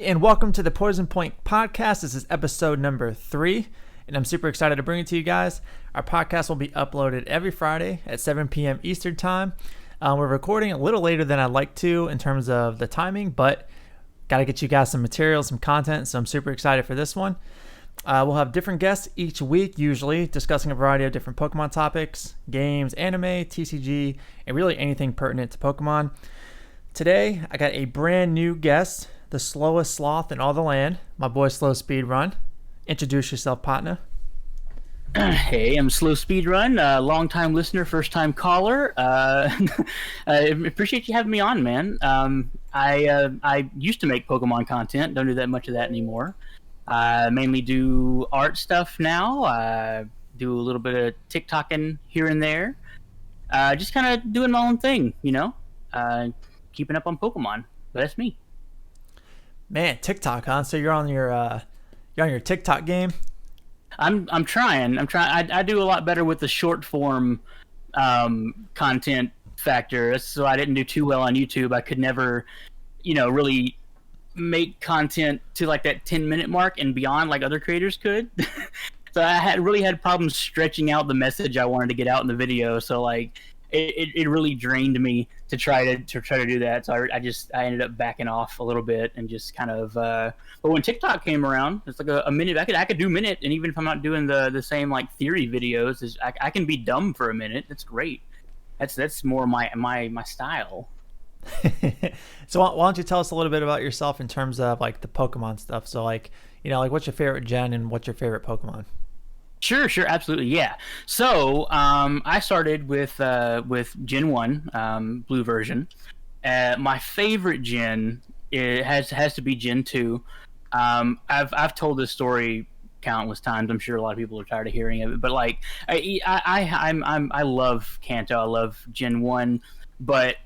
And welcome to the Poison Point Podcast. This is episode number 3, and I'm super excited to bring it to you guys. Our podcast will be uploaded every Friday at 7 p.m. Eastern Time. We're recording a little later than I'd like to in terms of the timing, but got to get you guys some material, some content, so I'm super excited for this one. We'll have different guests each week, usually discussing a variety of different Pokemon topics, games, anime, TCG, and really anything pertinent to Pokemon. Today, I got a brand new guest, the slowest sloth in all the land, my boy Slow Speed Run. Introduce yourself, partner. Hey, I'm Slow Speed Run, long-time listener, first-time caller. I appreciate you having me on, man. I used to make Pokemon content. Don't do that much of that anymore. I mainly do art stuff now. Do a little bit of TikToking here and there. Just kind of doing my own thing, keeping up on Pokemon. But that's me. Man, TikTok, huh? So you're on your TikTok game. I'm trying. I do a lot better with the short form content factor. So I didn't do too well on YouTube. I could never, really make content to like that 10-minute mark and beyond like other creators could. So I really had problems stretching out the message I wanted to get out in the video. So like it really drained me to try to do that. So I ended up backing off a little bit and just kind of. But when TikTok came around, it's like a minute. I could do a minute, and even if I'm not doing the same like theory videos, I can be dumb for a minute. That's great. That's more my style. So why don't you tell us a little bit about yourself in terms of like the Pokemon stuff? So like what's your favorite gen and what's your favorite Pokemon? Sure, absolutely, yeah. So I started with Gen 1, blue version. My favorite gen has to be Gen 2. I've told this story countless times. I'm sure a lot of people are tired of hearing it, but like I love Kanto. I love Gen 1, but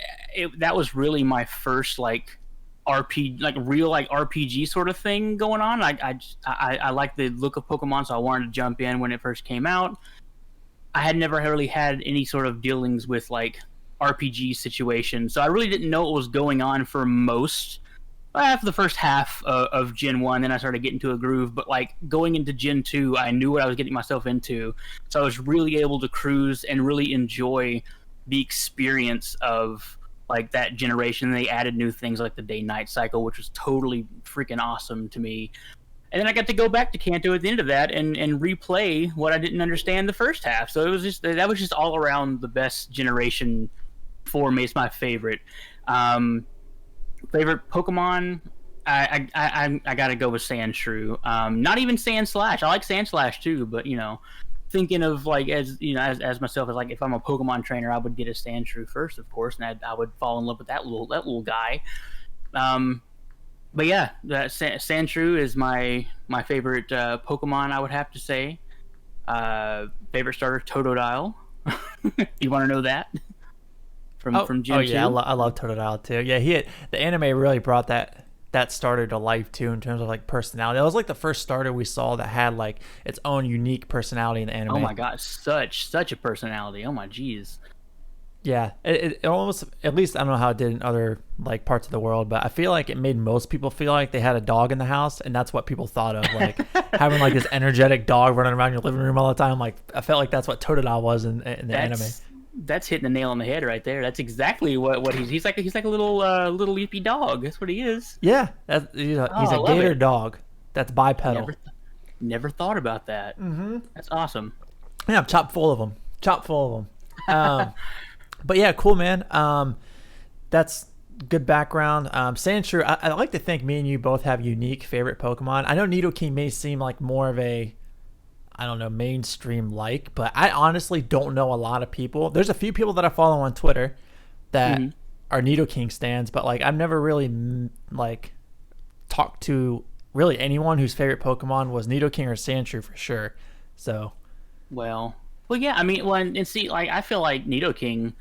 that was really my first like real RPG sort of thing going on. I like the look of Pokemon, so I wanted to jump in when it first came out. I had never really had any sort of dealings with like RPG situations, so I really didn't know what was going on for after the first half of Gen 1. Then I started getting to a groove, but like going into Gen 2, I knew what I was getting myself into, so I was really able to cruise and really enjoy the experience of like that generation. They added new things like the day-night cycle, which was totally freaking awesome to me. And then I got to go back to Kanto at the end of that and replay what I didn't understand the first half. So that was just all around the best generation for me. It's my favorite. Favorite Pokemon, I gotta go with Sandshrew. Not even Sandslash. I like Sandslash too, but thinking of like as myself as like if I'm a Pokemon trainer, I would get a Sandshrew first, of course, and I would fall in love with that little guy. But yeah, Sandshrew is my favorite Pokemon. I would have to say. Favorite starter, Totodile. You want to know that from Gen 2? Yeah, I love Totodile too. Yeah, the anime really brought that starter to life too in terms of like personality. That was like the first starter we saw that had like its own unique personality in the anime. Oh my god, such a personality. Oh my jeez. Yeah, it almost, at least I don't know how it did in other like parts of the world, but I feel like it made most people feel like they had a dog in the house, and that's what people thought of, like having like this energetic dog running around your living room all the time. Like I felt like that's what Totodile was in the anime. That's hitting the nail on the head right there. That's exactly what he's like. He's like a little leapy dog. That's what he is. Yeah, he's a gator dog. That's bipedal. Never thought about that. Mm-hmm. That's awesome. Yeah, I'm chock full of them. But yeah, cool, man. That's good background. Sandshrew, I like to think me and you both have unique favorite Pokemon. I know Nidoking may seem like more of a, I don't know, mainstream like, but I honestly don't know a lot of people. There's a few people that I follow on Twitter that are Nidoking stans, but like I've never really like talked to really anyone whose favorite Pokemon was Nidoking or Sandshrew for sure. So, well, yeah. I mean, and see, like I feel like Nidoking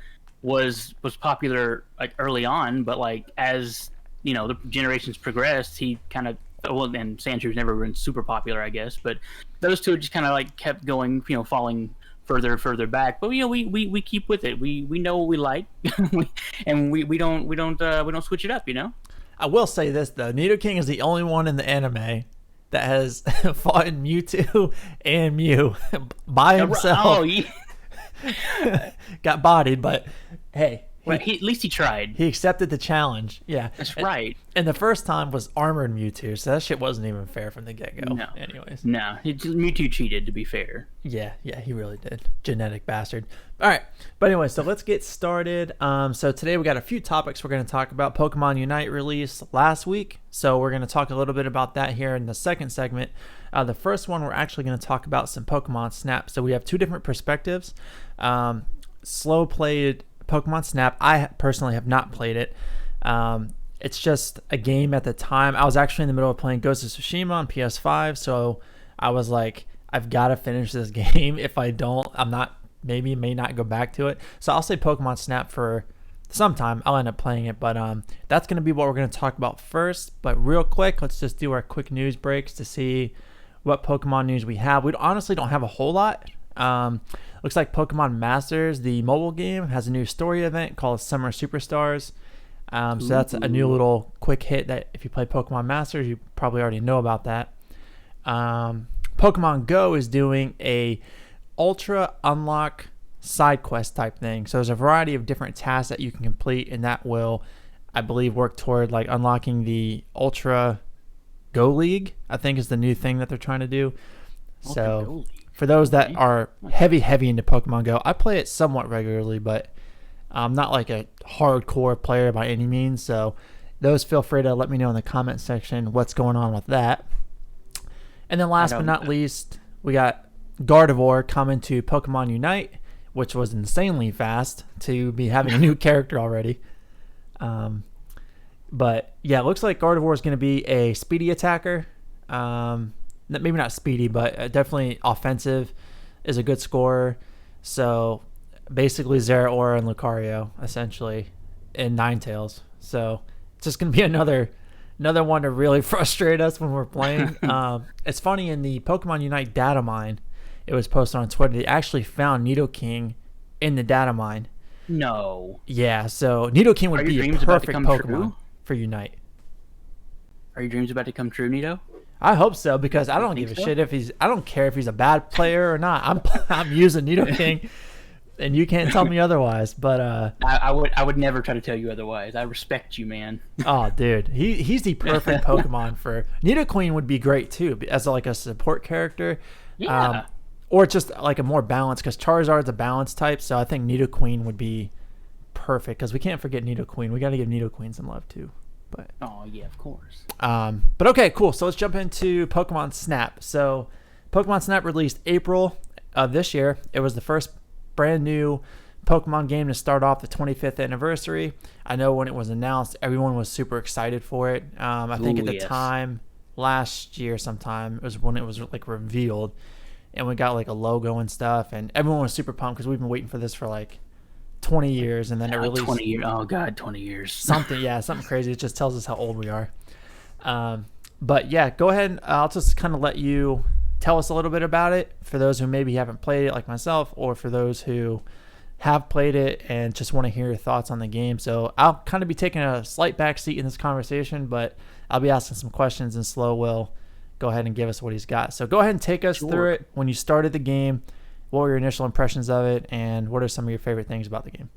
was popular like early on, but like as the generations progressed, he kind of and Sandshrews never been super popular, I guess, but those two just kind of like kept going, falling further back. But we keep with it. We know what we like, and we don't switch it up. I will say this though, Nidoking is the only one in the anime that has fought Mewtwo and Mew by himself. Oh, yeah. Got bodied, but hey, Well, at least he tried. he accepted the challenge. Yeah, That's right. And the first time was armored Mewtwo, so that shit wasn't even fair from the get-go. No. Anyways. No, Mewtwo cheated, to be fair. Yeah, he really did. Genetic bastard. All right, but anyway, so let's get started. So today we got a few topics we're going to talk about. Pokemon Unite released last week, so we're going to talk a little bit about that here in the second segment. The first one, we're actually going to talk about some Pokemon Snap. So we have two different perspectives. Slow played Pokemon Snap. I personally have not played it. It's just a game at the time. I was actually in the middle of playing Ghost of Tsushima on PS5, so I was like, I've got to finish this game. If I don't, may not go back to it. So I'll say Pokemon Snap for some time. I'll end up playing it, but that's going to be what we're going to talk about first. But real quick, let's just do our quick news breaks to see what Pokemon news we have. We honestly don't have a whole lot. Looks like Pokemon Masters, the mobile game, has a new story event called Summer Superstars. So that's a new little quick hit that if you play Pokemon Masters, you probably already know about that. Pokemon Go is doing a Ultra Unlock side quest type thing. So there's a variety of different tasks that you can complete, and that will, I believe, work toward like unlocking the Ultra Go League, I think is the new thing that they're trying to do. So for those that are heavy into Pokemon Go, I play it somewhat regularly, but I'm not like a hardcore player by any means. So those, feel free to let me know in the comment section what's going on with that. And then last but not least, we got Gardevoir coming to Pokemon Unite, which was insanely fast to be having a new character already. But yeah, it looks like Gardevoir is going to be a speedy attacker. Maybe not speedy, but definitely offensive, is a good scorer. So basically Zeraora and Lucario, essentially, and Ninetales. So it's just going to be another one to really frustrate us when we're playing. It's funny, in the Pokemon Unite data mine, it was posted on Twitter, they actually found Nidoking in the data mine. No. Yeah, so Nidoking would be a perfect Pokemon for Unite. Are your dreams about to come true, Nido? I hope so, because I don't give a shit if I don't care if he's a bad player or not. I'm using Nidoking, and you can't tell me otherwise. But I would never try to tell you otherwise. I respect you, man. Oh, dude, he's the perfect Pokemon for Nidoqueen. Would be great too as like a support character. Yeah. Or just like a more balanced, because Charizard's a balanced type, so I think Nidoqueen would be perfect, because we can't forget Nidoqueen. We got to give Nidoqueen some love too. But oh yeah, of course. But okay, cool. So let's jump into Pokemon Snap. So Pokemon Snap released April of this year. It was the first brand new Pokemon game to start off the 25th anniversary. I know when it was announced, everyone was super excited for it. I think at the time last year sometime, it was when it was like revealed, and we got like a logo and stuff, and everyone was super pumped because we've been waiting for this for like 20 years, and then it released 20 years. Oh god, 20 years. Something crazy. It just tells us how old we are. But yeah, go ahead, and I'll just kind of let you tell us a little bit about it for those who maybe haven't played it like myself, or for those who have played it and just want to hear your thoughts on the game. So I'll kind of be taking a slight backseat in this conversation, but I'll be asking some questions, and Slow will go ahead and give us what he's got. So go ahead and take us through it. When you started the game, what were your initial impressions of it, and what are some of your favorite things about the game?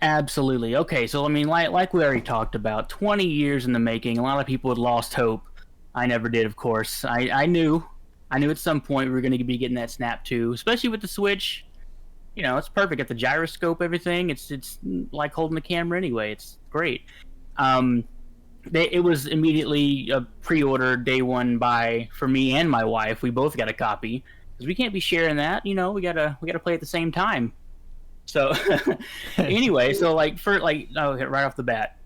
Absolutely. Okay, so I mean, like we already talked about, 20 years in the making. A lot of people had lost hope. I never did, of course. I knew at some point we were going to be getting that Snap 2, especially with the Switch. You know, it's perfect. Got the gyroscope, everything. It's like holding the camera anyway. It's great. It was immediately a pre-order day one buy for me and my wife. We both got a copy because we can't be sharing that. You know, we gotta play at the same time. So anyway, so right off the bat,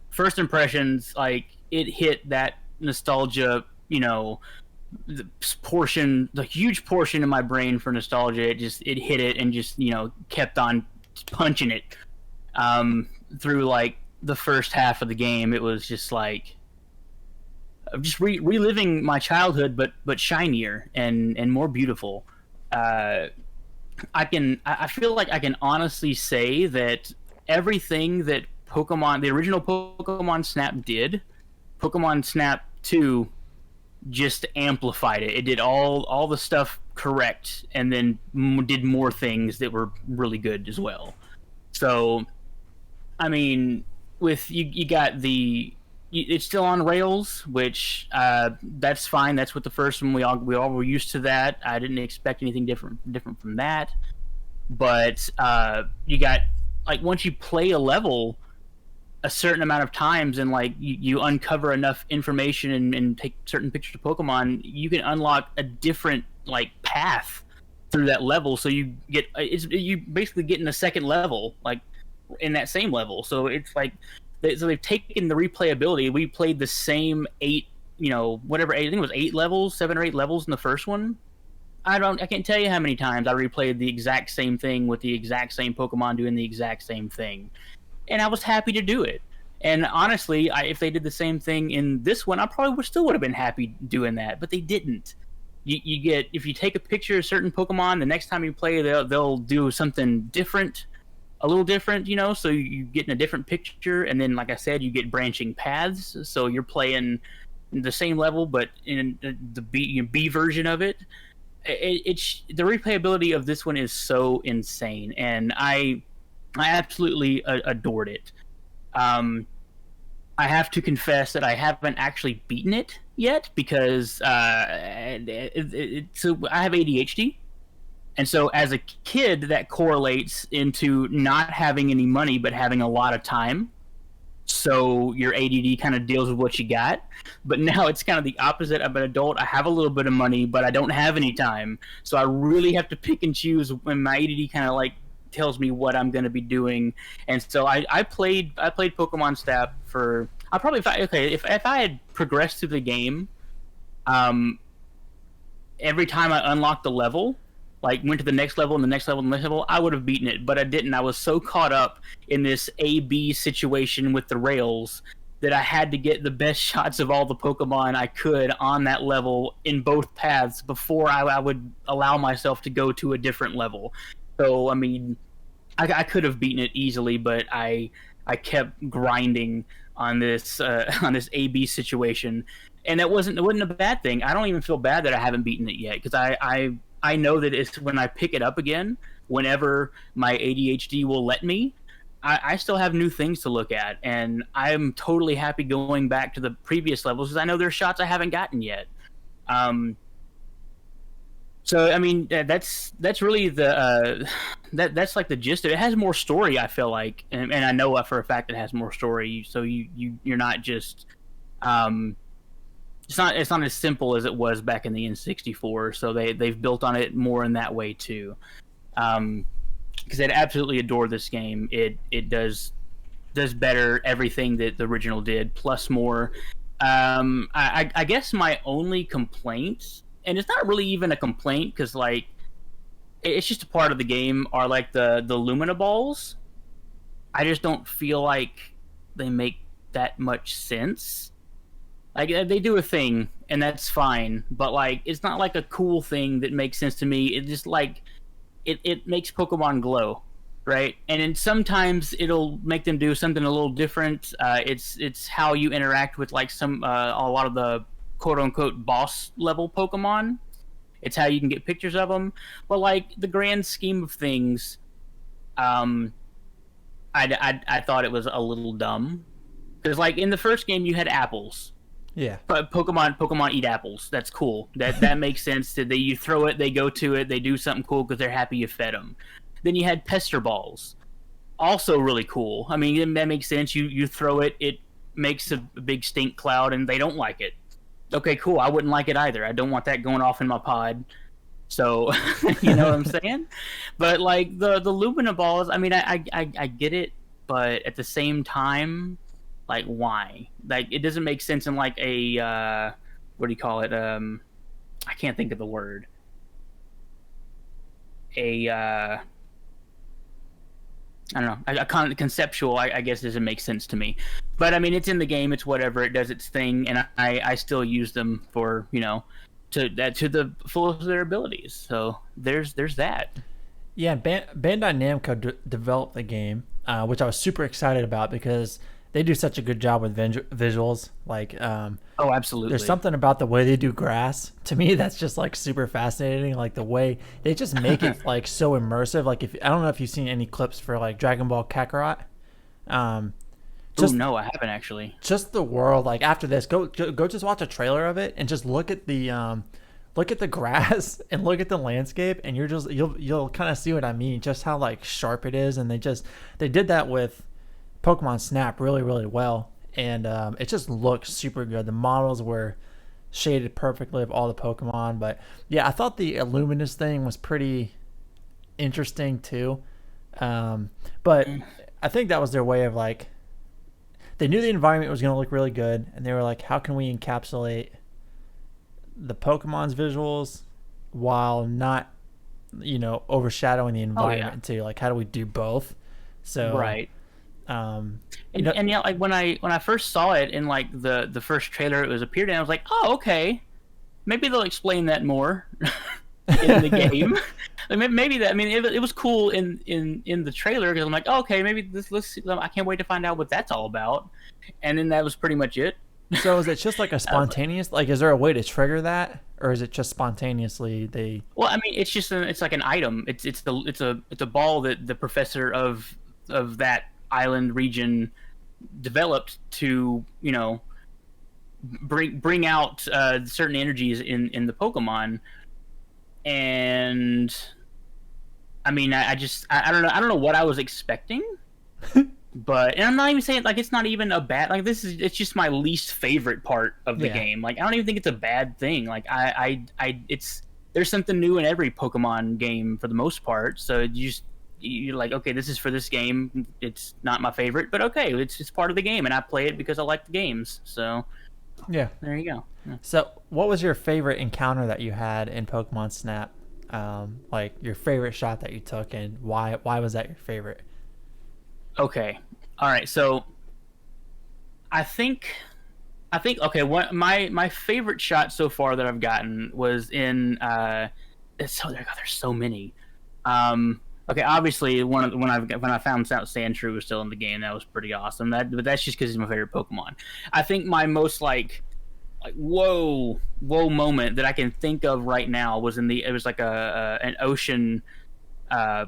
first impressions, like it hit that nostalgia, you know, the huge portion of my brain for nostalgia. It hit it and just, you know, kept on punching it through like the first half of the game. It was just like just reliving my childhood, but shinier and more beautiful. I feel like I can honestly say that everything that the original Pokemon Snap did. Pokemon Snap 2 just amplified it. It did all the stuff correct, and then did more things that were really good as well. So, I mean, with you got it's still on rails, which that's fine. That's what the first one we all were used to that. I didn't expect anything different from that. But you got, like, once you play a level a certain amount of times, and like you uncover enough information and take certain pictures of Pokemon, you can unlock a different like path through that level. So you basically get in a second level, like in that same level. So it's like they've taken the replayability. We played the same eight, whatever, I think it was 8 levels, 7 or 8 levels in the first one. I can't tell you how many times I replayed the exact same thing with the exact same Pokemon doing the exact same thing. And I was happy to do it. And honestly, if they did the same thing in this one, I probably still would have been happy doing that. But they didn't. You get, if you take a picture of certain Pokemon, the next time you play, they'll do something different, a little different, So you get in a different picture, and then, like I said, you get branching paths. So you're playing the same level, but in the B version of it. The replayability of this one is so insane, and I absolutely adored it. I have to confess that I haven't actually beaten it yet because so I have ADHD, and so as a kid that correlates into not having any money but having a lot of time. So your ADD kind of deals with what you got. But now it's kind of the opposite. I'm an adult. I have a little bit of money, but I don't have any time. So I really have to pick and choose when my ADD kind of like tells me what I'm going to be doing. And so I played Pokemon Snap for if I had progressed through the game, every time I unlocked the level, like went to the next level and the next level and the next level, I would have beaten it, but I didn't. I was so caught up in this A-B situation with the rails that I had to get the best shots of all the Pokemon I could on that level in both paths before I would allow myself to go to a different level. So, I mean, I could have beaten it easily, but I kept grinding on this A-B situation, and it wasn't a bad thing. I don't even feel bad that I haven't beaten it yet, because I know that it's when I pick it up again, whenever my ADHD will let me, I still have new things to look at, and I'm totally happy going back to the previous levels because I know there's shots I haven't gotten yet. So I mean, that's really that's like the gist of it. It has more story, I feel like, and I know for a fact it has more story. So you're not just it's not as simple as it was back in the N64. So they've built on it more in that way too. Because I'd absolutely adore this game. It does better everything that the original did, plus more. I guess my only complaint, and it's not really even a complaint, because like it's just a part of the game, are like the Lumina balls. I just don't feel like they make that much sense. Like, they do a thing, and that's fine, but like it's not like a cool thing that makes sense to me. It just like it makes Pokemon glow, right? And then sometimes it'll make them do something a little different. It's how you interact with like a lot of the quote unquote boss level Pokemon. It's how you can get pictures of them. But like the grand scheme of things, I thought it was a little dumb, because like in the first game you had apples. Yeah. But Pokemon eat apples. That's cool. That makes sense. That you throw it, they go to it, they do something cool because they're happy you fed them. Then you had pester balls. Also really cool. I mean, that makes sense. You throw it, it makes a big stink cloud, and they don't like it. Okay, cool. I wouldn't like it either. I don't want that going off in my pod. So, you know what I'm saying? But like the Lumina balls, I mean, I get it, but at the same time, like, why? Like, it doesn't make sense in like a what do you call it? I can't think of the word. I don't know. A conceptual, I guess, doesn't make sense to me. But I mean, it's in the game. It's whatever. It does its thing, and I still use them for, to the fullest of their abilities. So there's that. Yeah, Bandai Namco developed the game. which I was super excited about because they do such a good job with visuals. Like, Oh, absolutely. there's something about the way they do grass. To me, that's just like super fascinating. Like the way they just make it like so immersive. Like if I don't know if you've seen any clips for like Dragon Ball Kakarot. Oh no, I haven't actually. Just the world. Like after this, go just watch a trailer of it and just look at the grass and look at the landscape, and you'll kind of see what I mean. Just how like sharp it is, and they did that with Pokemon Snap really really well, and it just looks super good. The models were shaded perfectly of all the Pokemon, but yeah, I thought the Illuminous thing was pretty interesting too. But I think that was their way of like, they knew the environment was going to look really good, and they were like, how can we encapsulate the Pokemon's visuals while not, overshadowing the environment too? Like, how do we do both? So right. And yeah, like when I first saw it in like the first trailer it was appeared in, I was like, oh, okay, maybe they'll explain that more in the game. Like maybe that. I mean, it was cool in the trailer because I'm like, oh, okay, maybe let's. I can't wait to find out what that's all about. And then that was pretty much it. So is it just like a spontaneous? Like, is there a way to trigger that, or is it just spontaneously they? Well, I mean, it's like an item. It's a ball that the professor of that island region developed to bring out certain energies in the Pokemon. And I mean, I don't know what I was expecting, and I'm not even saying like it's not even a bad, like it's just my least favorite part of the game. Like I don't even think it's a bad thing. Like there's something new in every Pokemon game for the most part. So you're like, okay, this is for this game. It's not my favorite, but okay, it's part of the game, and I play it because I like the games. So yeah, there you go. Yeah. So what was your favorite encounter that you had in Pokemon Snap? Like your favorite shot that you took, and why was that your favorite? Okay, all right. So I think okay. What my favorite shot so far that I've gotten was in there's so many. Okay, obviously when I found out Sandshrew was still in the game, that was pretty awesome. But that's just because he's my favorite Pokemon. I think my most like whoa moment that I can think of right now was it was like an ocean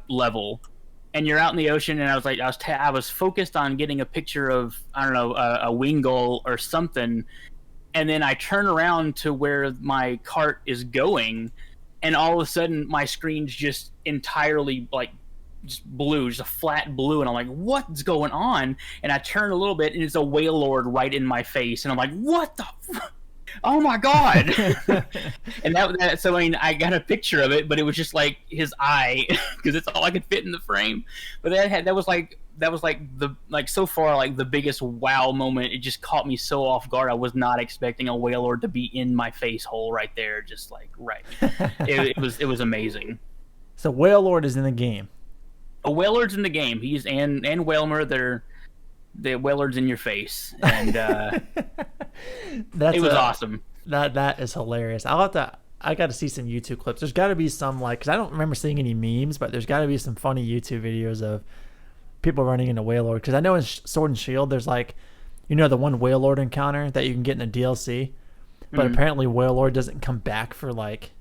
level, and you're out in the ocean, and I was focused on getting a picture of, I don't know, a Wingull or something, and then I turn around to where my cart is going, and all of a sudden my screen's just entirely like just blue, just a flat blue, and I'm like, what's going on? And I turn a little bit, and it's a Wailord right in my face, and I'm like, what the oh my god. And that so I mean, I got a picture of it, but it was just like his eye because it's all I could fit in the frame. But that was like the so far like the biggest wow moment. It just caught me so off guard. I was not expecting a Wailord to be in my face hole right there, just like right. It was amazing. So Wailord is in the game. A Wailord's in the game. He's and Wailmer, the Wailord's in your face, and it was awesome. That is hilarious. I got to see some YouTube clips. There's got to be some because I don't remember seeing any memes, but there's got to be some funny YouTube videos of people running into Wailord. Because I know in Sword and Shield there's like, the one Wailord encounter that you can get in the DLC, but apparently Wailord doesn't come back for like,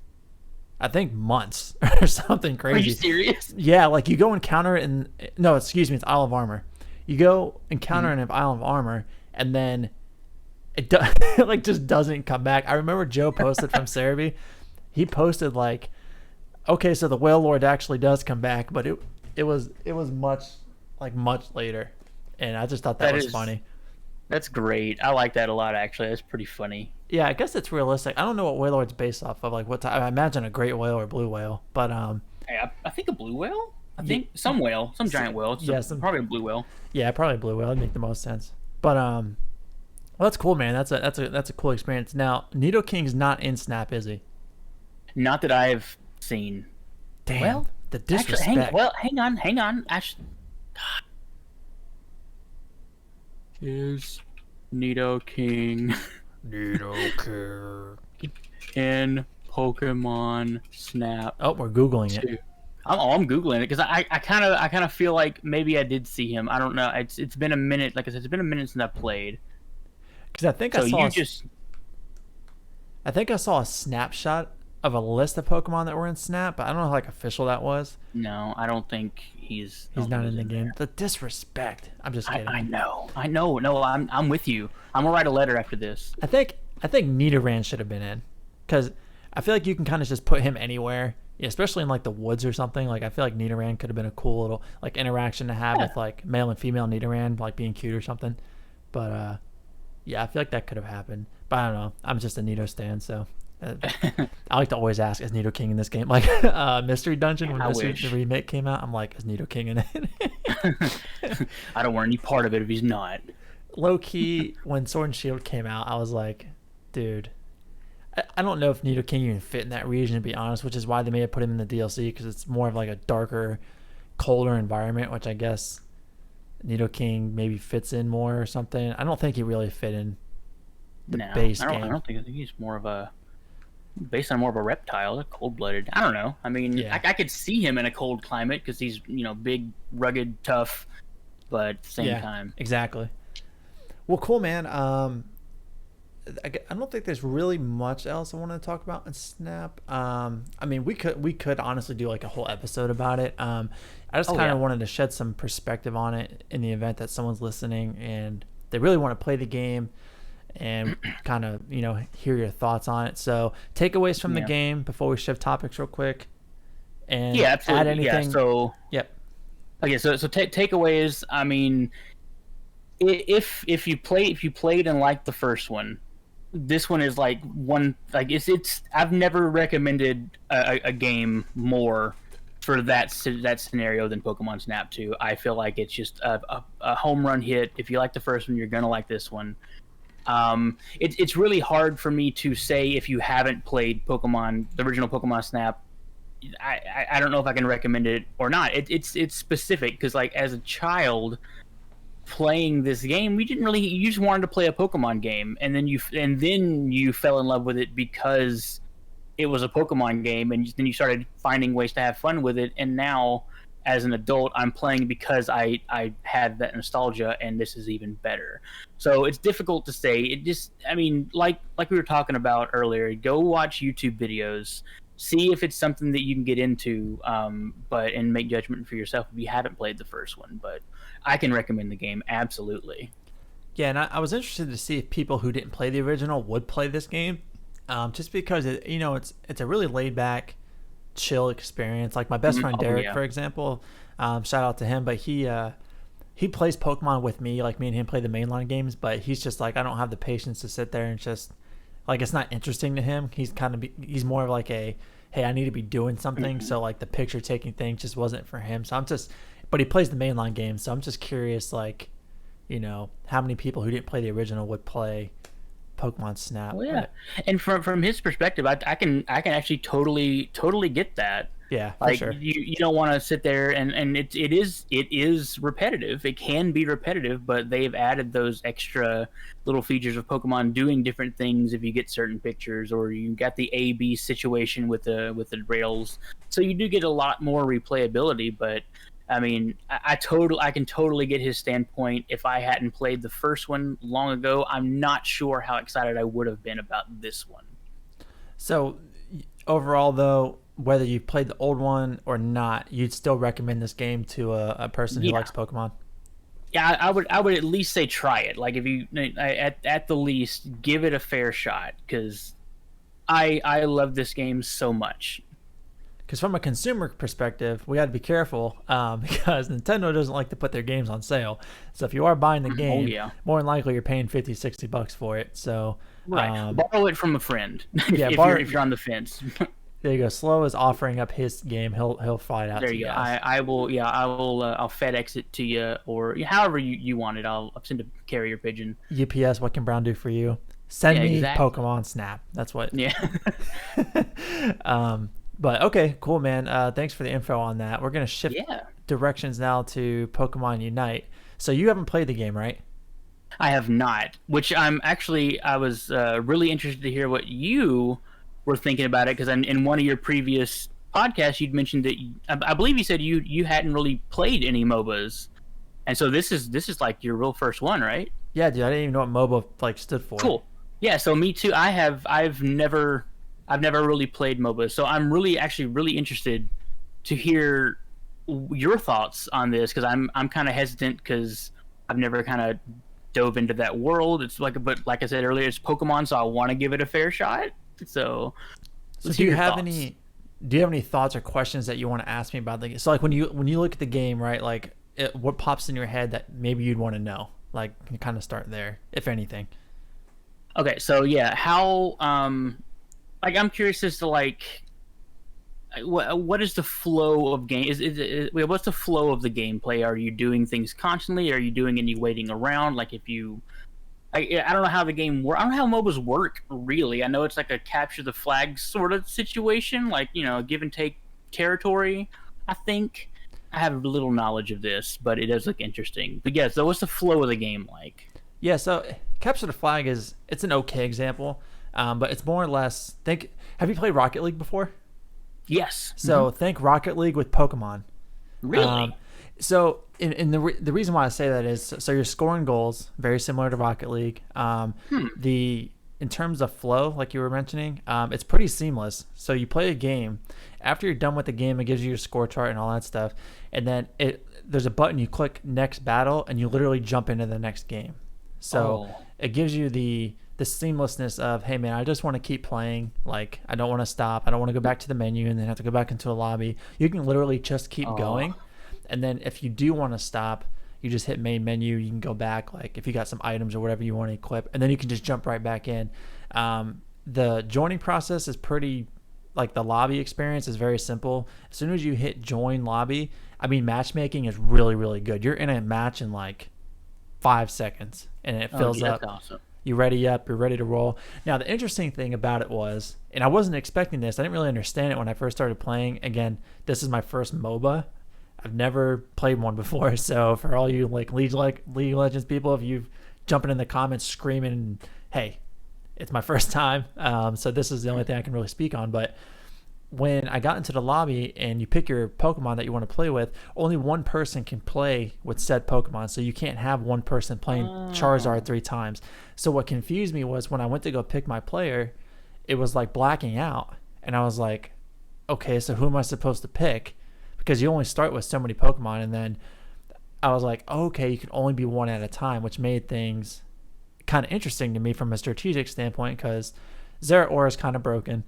I think months or something crazy. Are you serious? Yeah, like you go encounter it it's Isle of Armor. You go encounter an Isle of Armor, and then it like just doesn't come back. I remember Joe posted from Cerebi. He posted like, okay, so the Wailord actually does come back, but it was much later, and I just thought that was funny. That's great. I like that a lot, actually. That's pretty funny. Yeah, I guess it's realistic. I don't know what Wailord's based off of. Like what I imagine a great whale or blue whale, but hey, I think a blue whale. I think some whale, some giant whale. Probably a blue whale. Yeah, probably a blue whale. That'd make the most sense. But well, that's cool, man. That's a cool experience. Now, Nidoking's not in Snap, is he? Not that I've seen. Damn. Well, the disrespect. Hang on. Actually, is Nidoking in Pokemon Snap? Oh, we're Googling it. I'm googling it because I kind of feel like maybe I did see him. I don't know. It's been a minute. Like I said, it's been a minute since I played. Because I think So you just I think I saw a snapshot of a list of Pokemon that were in Snap, but I don't know how like official that was. no. I don't think he's. I He's don't think not in he's the in game. there. The disrespect. I'm just kidding. I know. I know. No, I'm with you. I'm gonna write a letter after this. I think Nidoran should have been in, because I feel like you can kind of just put him anywhere, yeah, especially in like the woods or something. Like I feel like Nidoran could have been a cool little like interaction to have Yeah. with like male and female Nidoran like being cute or something. But yeah, I feel like that could have happened. But I don't know. I'm just a Nido stan, so I like to always ask, is Nido King in this game? Like Mystery Dungeon when I Mystery wish. the remake came out, I'm like, is Nido King in it? I don't want any part of it if he's not. Low key, when Sword and Shield came out, I was like, dude, I don't know if Nido King even fit in that region, to be honest, which is why they may have put him in the DLC, because it's more of like a darker, colder environment, which I guess Nido King maybe fits in more or something. I don't think he really fit in the No, base I don't. game. I think he's more of a based on more of a reptile, a cold blooded. I don't know. I mean, Yeah. I could see him in a cold climate because he's big, rugged, tough, but at the same Yeah, time, exactly. Well, cool, man. I don't think there's really much else I want to talk about in Snap. I mean, we could honestly do like a whole episode about it. I just oh kind yeah, of wanted to shed some perspective on it in the event that someone's listening and they really want to play the game and kind of hear your thoughts on it. So takeaways from the yeah, game before we shift topics real quick, and yeah, add absolutely, yeah. anything. So Yep. okay, so takeaways. I mean, if you played and liked the first one, this one is like one like it's I've never recommended a game more for that scenario than Pokemon Snap 2. I feel like it's just a home run hit. If you like the first one, you're gonna like this one. It's really hard for me to say if you haven't played Pokemon, the original Pokemon Snap. I don't know if I can recommend it or not. It's specific because like as a child playing this game, we didn't really. You just wanted to play a Pokemon game, and then you fell in love with it because it was a Pokemon game, and then you started finding ways to have fun with it. And now, as an adult, I'm playing because I had that nostalgia, and this is even better. So it's difficult to say. It just, I mean, like we were talking about earlier, go watch YouTube videos. See if it's something that you can get into, and make judgment for yourself if you haven't played the first one. But I can recommend the game absolutely. Yeah, and I was interested to see if people who didn't play the original would play this game, just because it's a really laid back, chill experience. Like my best friend Oh Derek, yeah, for example, shout out to him, but he plays Pokemon with me. Like me and him play the mainline games, but he's just like, I don't have the patience to sit there and just like, it's not interesting to him. He's more of like a, hey, I need to be doing something. So like the picture taking thing just wasn't for him. But he plays the mainline games, so I'm just curious, like, how many people who didn't play the original would play Pokemon Snap. well, yeah. And from his perspective, I can actually totally get that. Yeah, for Like sure. you don't want to sit there and it is repetitive. It can be repetitive, but they've added those extra little features of Pokemon doing different things if you get certain pictures, or you got the A/B situation with the rails. So you do get a lot more replayability. But I mean, I can totally get his standpoint. If I hadn't played the first one long ago, I'm not sure how excited I would have been about this one. So overall, though, whether you played the old one or not, you'd still recommend this game to a person who Yeah. likes Pokemon. Yeah, I would at least say try it. Like if you at the least give it a fair shot because I love this game so much. Because from a consumer perspective, we got to be careful, because Nintendo doesn't like to put their games on sale. So if you are buying the game, yeah. more than likely you're paying $50-$60 for it. So Right, borrow it from a friend. yeah, if you're on the fence. there you go. Slow is offering up his game. He'll fly it out There to you you go. guys. I will. Yeah, I will. I'll FedEx it to you, or however you want it. I'll send a carrier pigeon. UPS, what can Brown do for you? Send Yeah, me exactly. Pokemon Snap. That's what. Yeah. But okay, cool, man. Thanks for the info on that. We're gonna shift Yeah. directions now to Pokemon Unite. So you haven't played the game, right? I have not, which I was really interested to hear what you were thinking about it because in one of your previous podcast, you'd mentioned that I believe you said you hadn't really played any MOBAs, and so this is like your real first one, right? Yeah, dude, I didn't even know what MOBA like stood for. Cool. Yeah, so me too. I've never really played MOBA, so I'm really actually really interested to hear your thoughts on this because I'm kind of hesitant because I've never kind of dove into that world. It's like, but like I said earlier, it's Pokemon, so I want to give it a fair shot. So So let's do hear you your have thoughts. any thoughts or questions that you want to ask me about the game? So like when you look at the game, right? Like what pops in your head that maybe you'd want to know? Like you kind of start there, if anything. Okay, so yeah, how like I'm curious as to like what is the flow of game? What's the flow of the gameplay? Are you doing things constantly? Are you doing any waiting around? Like if you I don't know how the game works. I don't know how MOBAs work really. I know it's like a capture the flag sort of situation, like give and take territory. I think I have little knowledge of this, but it does look interesting. But yeah, so what's the flow of the game like? Yeah, so capture the flag it's an okay example, but it's more or less think. Have you played Rocket League before? Yes. So think Rocket League with Pokemon. Um, Really? so in the reason why I say that is so you're scoring goals very similar to Rocket League. Hmm. The in terms of flow, like you were mentioning, it's pretty seamless. So you play a game. After you're done with the game, it gives you your score chart and all that stuff, and then there's a button you click next battle, and you literally jump into the next game. So Oh. it gives you the seamlessness of, hey man, I just want to keep playing. Like I don't want to stop. I don't want to go back to the menu and then have to go back into a lobby. You can literally just keep Oh. going, and then if you do want to stop, you just hit main menu. You can go back, like if you got some items or whatever you want to equip, and then you can just jump right back in. The joining process is pretty, like the lobby experience is very simple. As soon as you hit join lobby, I mean matchmaking is really really good. You're in a match in like 5 seconds, and it Oh, fills dude, that's up. awesome. You ready up, you're ready to roll. Now the interesting thing about it was, and I wasn't expecting this, I didn't really understand it when I first started playing. Again, this is my first MOBA. I've never played one before, so for all you like League of Legends people, if you've jumping in the comments screaming, hey, it's my first time. So this is the only thing I can really speak on. But when I got into the lobby and you pick your Pokemon that you want to play with, only one person can play with said Pokemon. So you can't have one person playing Charizard Oh. 3 times. So what confused me was when I went to go pick my player, it was like blacking out. And I was like, okay, so who am I supposed to pick? Because you only start with so many Pokemon. And then I was like, okay, you can only be one at a time, which made things kind of interesting to me from a strategic standpoint because Zeraora is kind of broken.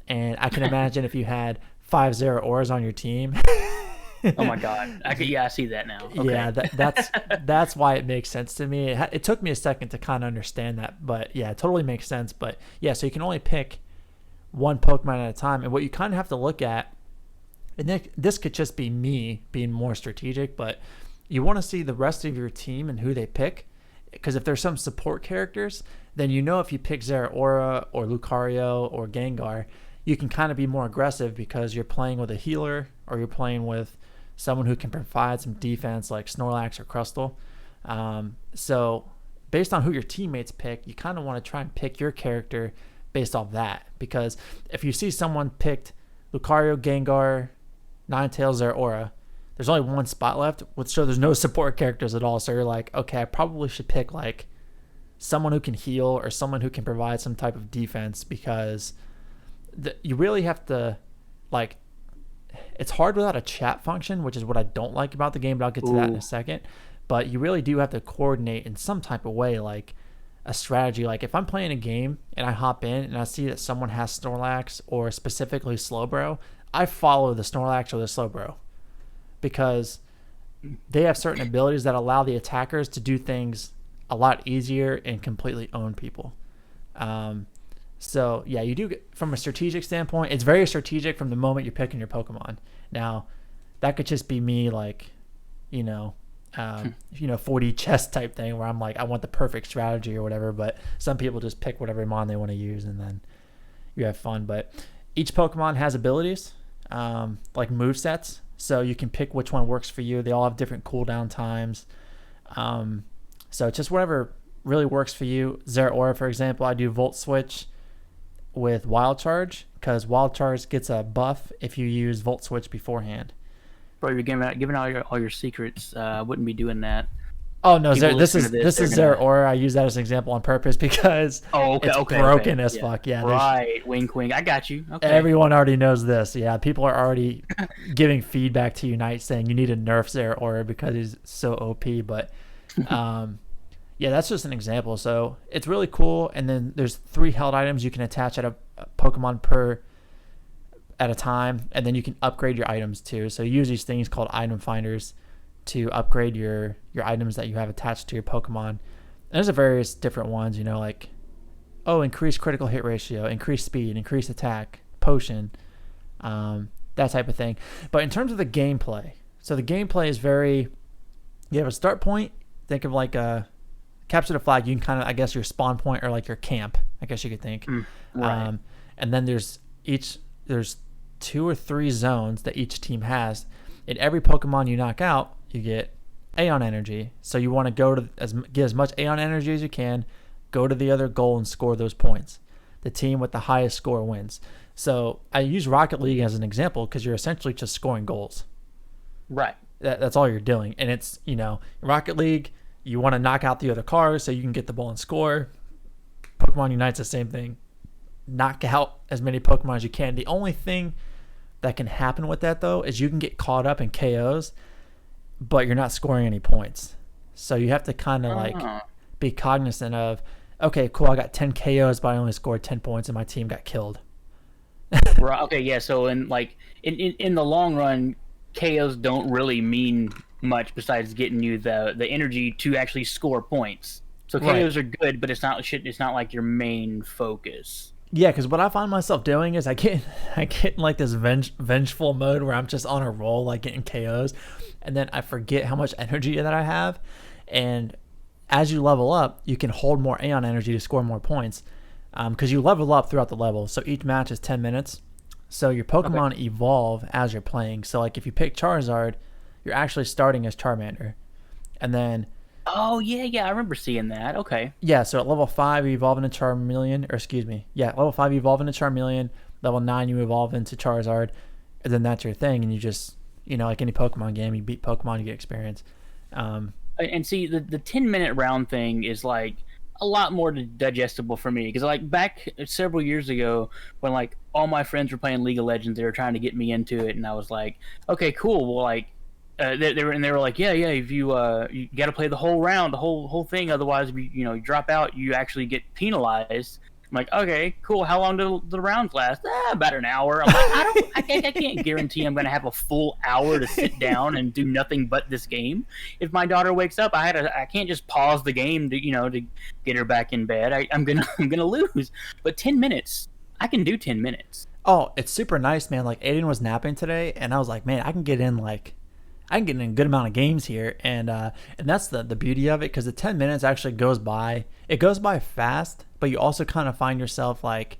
And I can imagine if you had 5 Zeraoras on your team. Oh my god. I see that now. Yeah, Okay. that's why it makes sense to me. It took me a second to kind of understand that, but yeah, it totally makes sense. But yeah, so you can only pick one Pokemon at a time, and what you kind of have to look at, and this could just be me being more strategic, but you want to see the rest of your team and who they pick, because if there's some support characters, then you know if you pick Zeraora or Lucario or Gengar, you can kind of be more aggressive because you're playing with a healer or you're playing with someone who can provide some defense like Snorlax or Crustle. So based on who your teammates pick, you kind of want to try and pick your character based off that. Because if you see someone picked Lucario, Gengar, Ninetales, Zeraora, there's only one spot left, so there's no support characters at all. So you're like, okay, I probably should pick like someone who can heal or someone who can provide some type of defense because you really have to like it's hard without a chat function, which is what I don't like about the game, but I'll get to that in a Ooh. second. But you really do have to coordinate in some type of way, like a strategy. Like if I'm playing a game and I hop in and I see that someone has Snorlax or specifically Slowbro, I follow the Snorlax or the Slowbro because they have certain abilities that allow the attackers to do things a lot easier and completely own people. Um, so yeah, you do get, from a strategic standpoint, it's very strategic from the moment you're picking your Pokemon. Now, that could just be me, like, you know, 4D chess type thing where I'm like, I want the perfect strategy or whatever. But some people just pick whatever mon they want to use, and then you have fun. But each Pokemon has abilities, like move sets, so you can pick which one works for you. They all have different cooldown times. So it's just whatever really works for you. Zeraora, for example, I do Volt Switch. with Wild Charge because Wild Charge gets a buff if you use Volt Switch beforehand. Bro, you're giving out all your secrets. I wouldn't be doing that. Oh no, People this listening to is they're Zero gonna. Aura. I use that as an example on purpose because Oh, okay, it's okay, broken okay. as Yeah. fuck. Yeah, Right. Wink, wink. I got you. Okay. everyone already knows this. Yeah, people are already giving feedback to Unite saying you need to nerf Zero Aura because he's so OP. But yeah, that's just an example. So it's really cool. And then there's 3 held items you can attach at a Pokemon per at a time, and then you can upgrade your items too. So you use these things called item finders to upgrade your items that you have attached to your Pokemon. And there's a various different ones, like increase critical hit ratio, increase speed, increase attack, potion, that type of thing. But in terms of the gameplay, so the gameplay is you have a start point. Think of like a capture the flag. You can kind of, I guess, your spawn point or like your camp, I guess you could think. Right. And then there's 2 or 3 zones that each team has. In every Pokemon you knock out, you get Aeon Energy. So you want to get as much Aeon Energy as you can, go to the other goal and score those points. The team with the highest score wins. So I use Rocket League as an example because you're essentially just scoring goals. Right. That's all you're doing. And it's, Rocket League, you want to knock out the other cars so you can get the ball and score. Pokemon Unite's the same thing. Knock out as many Pokemon as you can. The only thing that can happen with that, though, is you can get caught up in KOs, but you're not scoring any points. So you have to kind of be cognizant of, okay, cool, I got 10 KOs, but I only scored 10 points and my team got killed. Right. Okay. Yeah. So in the long run, KOs don't really mean much besides getting you the energy to actually score points. So KOs are good, but it's not like your main focus. Yeah, because what I find myself doing is I get in like this vengeful mode where I'm just on a roll, like getting KOs, and then I forget how much energy that I have. And as you level up, you can hold more Aeon energy to score more points because you level up throughout the level. So each match is 10 minutes. So your Pokemon evolve as you're playing. So like if you pick Charizard, you're actually starting as Charmander. And then... Oh, yeah, I remember seeing that. Okay. Yeah, so at level 5, you evolve into Charmeleon, or excuse me. Yeah, level 5, you evolve into Charmeleon. Level 9, you evolve into Charizard. And then that's your thing. And you just, like any Pokemon game, you beat Pokemon, you get experience. And see, the 10-minute round thing is like a lot more digestible for me. Because like back several years ago when like all my friends were playing League of Legends, they were trying to get me into it. And I was like, okay, cool. Well, like, they were like, yeah, if you got to play the whole round, the whole thing, otherwise if you drop out, you actually get penalized. I'm like, okay, cool. How long do the rounds last? About an hour. I'm like, I can't guarantee I'm going to have a full hour to sit down and do nothing but this game. If my daughter wakes up, I can't just pause the game to get her back in bed. I'm gonna lose. But 10 minutes, I can do 10 minutes. Oh, it's super nice, man. Like Aiden was napping today, and I was like, man, I can get in a good amount of games here, and that's the beauty of it because the 10 minutes actually goes by. It goes by fast, but you also kind of find yourself like,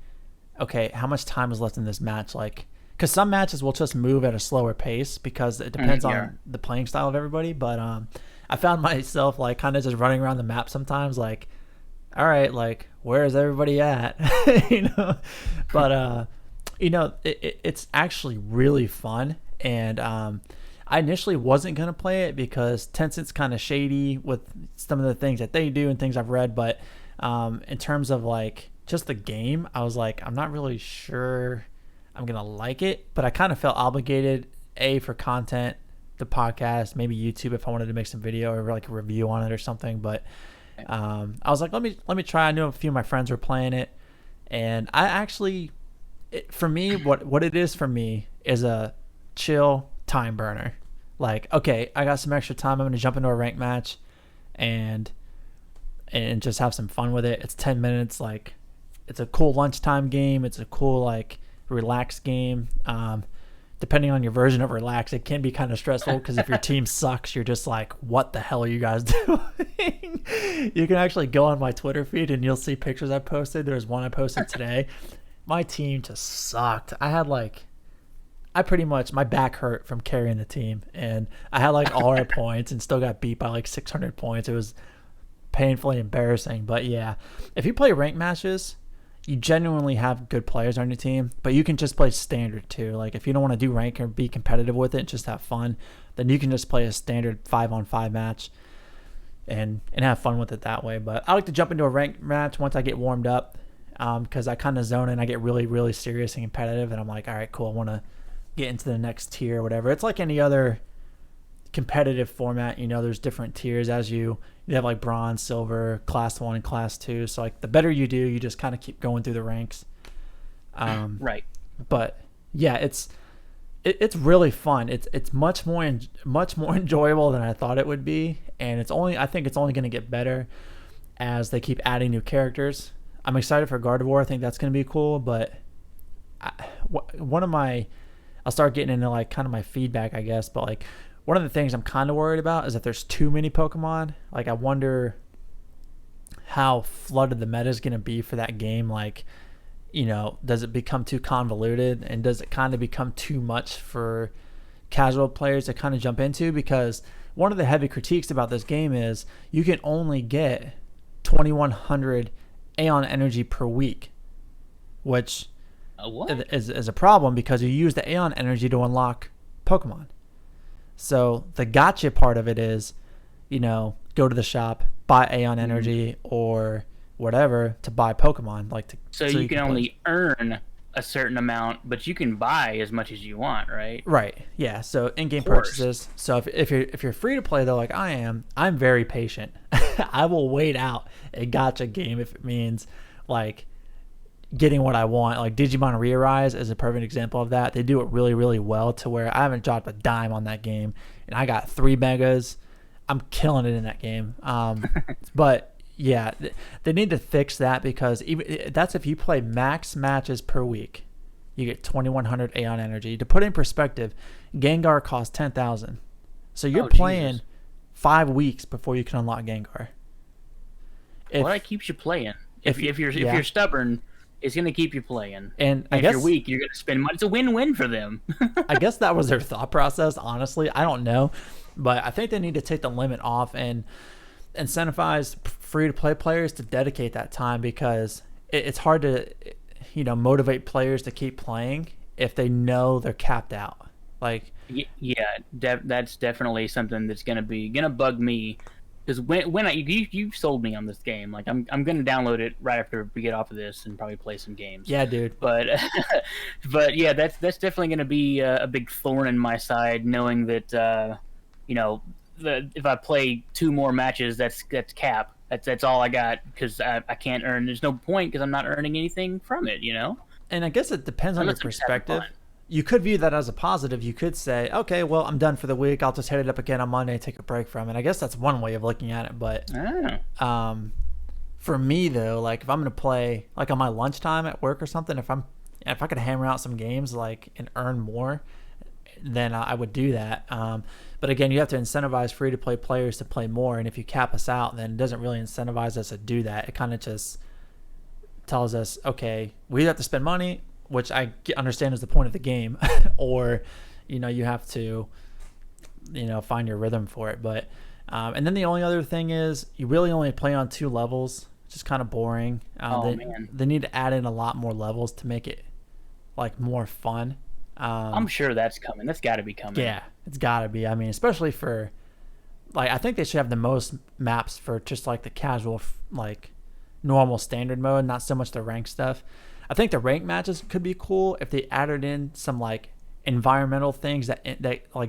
okay, how much time is left in this match? Like, because some matches will just move at a slower pace because it depends on the playing style of everybody. But I found myself like kind of just running around the map sometimes, like, all right, like where is everybody at? But it's actually really fun, and I initially wasn't going to play it because Tencent's kind of shady with some of the things that they do and things I've read. But in terms of like just the game, I was like, I'm not really sure I'm going to like it. But I kind of felt obligated, for content, the podcast, maybe YouTube if I wanted to make some video or like a review on it or something. But I was like, let me try. I knew a few of my friends were playing it. And I actually, for me, what it is for me is a chill time burner. Like, okay, I got some extra time. I'm going to jump into a ranked match and just have some fun with it. It's 10 minutes. Like, it's a cool lunchtime game. It's a cool, like, relaxed game. Depending on your version of relax, it can be kind of stressful because if your team sucks, you're just like, what the hell are you guys doing? You can actually go on my Twitter feed and you'll see pictures I posted. There's one I posted today. My team just sucked. I pretty much, my back hurt from carrying the team, and I had like all our points and still got beat by like 600 points. It was painfully embarrassing, but yeah, if you play ranked matches, you genuinely have good players on your team, but you can just play standard too. Like if you don't want to do rank or be competitive with it, just have fun, then you can just play a standard 5-on-5 match and have fun with it that way. But I like to jump into a ranked match once I get warmed up, because I kind of zone in. I get really, really serious and competitive, and I'm like, all right, cool. I want to get into the next tier or whatever. It's like any other competitive format. There's different tiers as you have like bronze, silver, class 1, and class 2. So like the better you do, you just kind of keep going through the ranks. Right. But yeah, it's really fun. It's much more enjoyable than I thought it would be, and I think it's only going to get better as they keep adding new characters. I'm excited for Gardevoir. I think that's going to be cool, but I'll start getting into like kind of my feedback, I guess, but like one of the things I'm kind of worried about is that there's too many Pokemon. Like I wonder how flooded the meta is going to be for that game. Like, does it become too convoluted, and does it kind of become too much for casual players to kind of jump into? Because one of the heavy critiques about this game is you can only get 2,100 Aeon energy per week, which is a problem because you use the Aeon energy to unlock Pokemon. So the gotcha part of it is, go to the shop, buy Aeon energy or whatever to buy Pokemon. So you can only earn a certain amount, but you can buy as much as you want, right? Right. Yeah. So in-game purchases. So if you're free to play though, like I am, I'm very patient. I will wait out a gotcha game if it means like getting what I want. Like Digimon Re-Arise is a perfect example of that. They do it really, really well to where I haven't dropped a dime on that game, and I got 3 megas. I'm killing it in that game. But yeah, they need to fix that, because that's if you play max matches per week, you get 2,100 Aeon energy. To put in perspective, Gengar costs 10,000. So you're playing Jesus. 5 weeks before you can unlock Gengar. That keeps you playing. If you're stubborn, it's going to keep you playing. And if you're weak, you're going to spend money. It's a win-win for them. I guess that was their thought process, honestly. I don't know. But I think they need to take the limit off and incentivize free-to-play players to dedicate that time, because it's hard to, motivate players to keep playing if they know they're capped out. Like, yeah, that's definitely something that's gonna bug me. Because when you sold me on this game, like I'm gonna download it right after we get off of this and probably play some games. Yeah, dude. But yeah, that's definitely gonna be a big thorn in my side, knowing that if I play 2 more matches, that's cap. That's all I got, because I can't earn. There's no point because I'm not earning anything from it. And I guess it depends on your perspective. You could view that as a positive. You could say, okay, well, I'm done for the week. I'll just hit it up again on Monday and take a break from it. I guess that's one way of looking at it. But for me, though, like if I'm going to play like on my lunchtime at work or something, if I could hammer out some games and earn more, then I would do that. But again, you have to incentivize free-to-play players to play more. And if you cap us out, then it doesn't really incentivize us to do that. It kind of just tells us, okay, we have to spend money, which I understand is the point of the game, or, you have to, find your rhythm for it. But, and then the only other thing is you really only play on 2 levels, which is kind of boring. Man. They need to add in a lot more levels to make it more fun. I'm sure that's coming. That's got to be coming. Yeah, it's got to be. I mean, especially for, I think they should have the most maps for just the casual, normal standard mode, not so much the rank stuff. I think the rank matches could be cool if they added in some environmental things that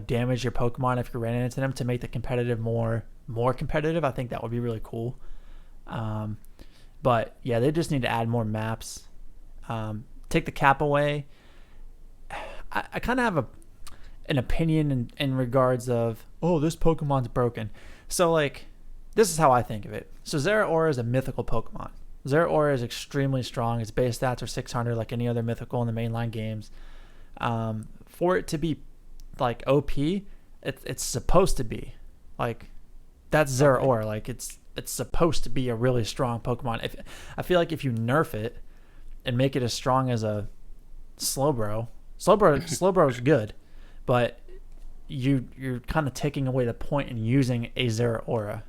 damage your Pokemon if you ran into them, to make the competitive more competitive. I think that would be really cool. But yeah, they just need to add more maps. Take the cap away. I kind of have an opinion in regards of, this Pokemon's broken. So this is how I think of it. So Zeraora is a mythical Pokemon. Zeraora is extremely strong. Its base stats are 600 like any other mythical in the mainline games. For it to be OP, it's supposed to be that's Zeraora. It's supposed to be a really strong Pokemon. I feel like if you nerf it and make it as strong as a Slowbro is good, but you're kind of taking away the point in using a Zeraora.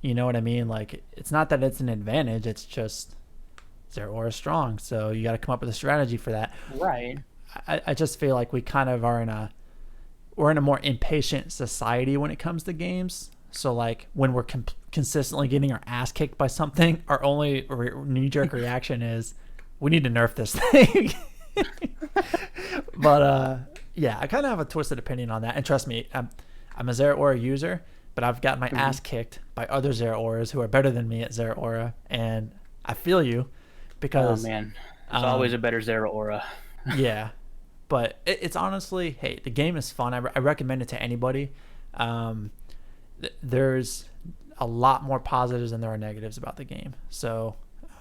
You know what I mean? It's not that it's an advantage. It's just Zeraora strong, so you got to come up with a strategy for that. Right. I just feel like we kind of are in a we're in a more impatient society when it comes to games. So like when we're consistently getting our ass kicked by something, our only knee jerk reaction is we need to nerf this thing. But yeah, I kind of have a twisted opinion on that. And trust me, I'm a Zeraora user, but I've gotten my ass kicked by other Zeraoras who are better than me at Zeraora, and I feel you because oh man, there's always a better Zeraora. yeah, but it's honestly, hey, the game is fun. I recommend it to anybody. There's a lot more positives than there are negatives about the game. So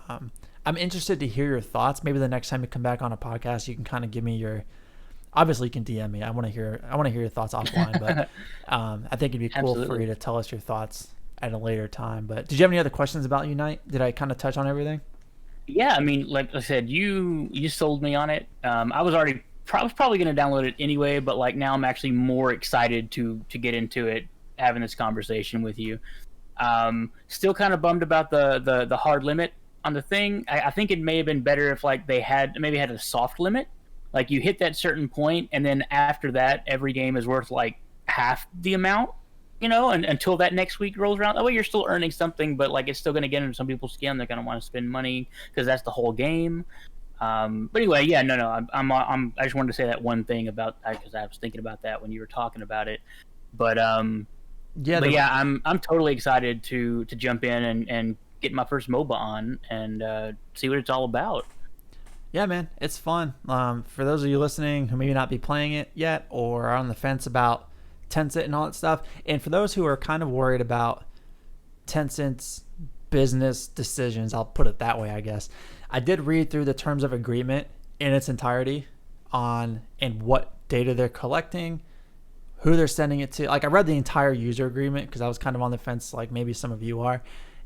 I'm interested to hear your thoughts. Maybe the next time you come back on a podcast, you can kind of give me your. Obviously, you can DM me. I want to hear your thoughts offline. But I think it'd be cool Absolutely. for you to tell us your thoughts at a later time. But did you have any other questions about Unite? Did I kind of touch on everything? Yeah, I mean, like I said, you sold me on it. I was already probably going to download it anyway, but like now I'm actually more excited to get into it, having this conversation with you. Still kind of bummed about the hard limit on the thing. I think it may have been better if like they had maybe had a soft limit, like you hit that certain point, and then after that, every game is worth like half the amount, and until that next week rolls around. That way, you're still earning something, but like it's still going to get into some people's skin. They're going to want to spend money because that's the whole game. But anyway, yeah, no, I just wanted to say that one thing about because I was thinking about that when you were talking about it. But Yeah, but yeah, I'm totally excited to jump in and get my first MOBA on and see what it's all about. Yeah, man, it's fun. For those of you listening who maybe not be playing it yet or are on the fence about Tencent and all that stuff, and for those who are kind of worried about Tencent's business decisions, I'll put it that way, I guess. I did read through the terms of agreement in its entirety on and what data they're collecting, who they're sending it to. Like I read the entire user agreement because I was kind of on the fence, like maybe some of you are,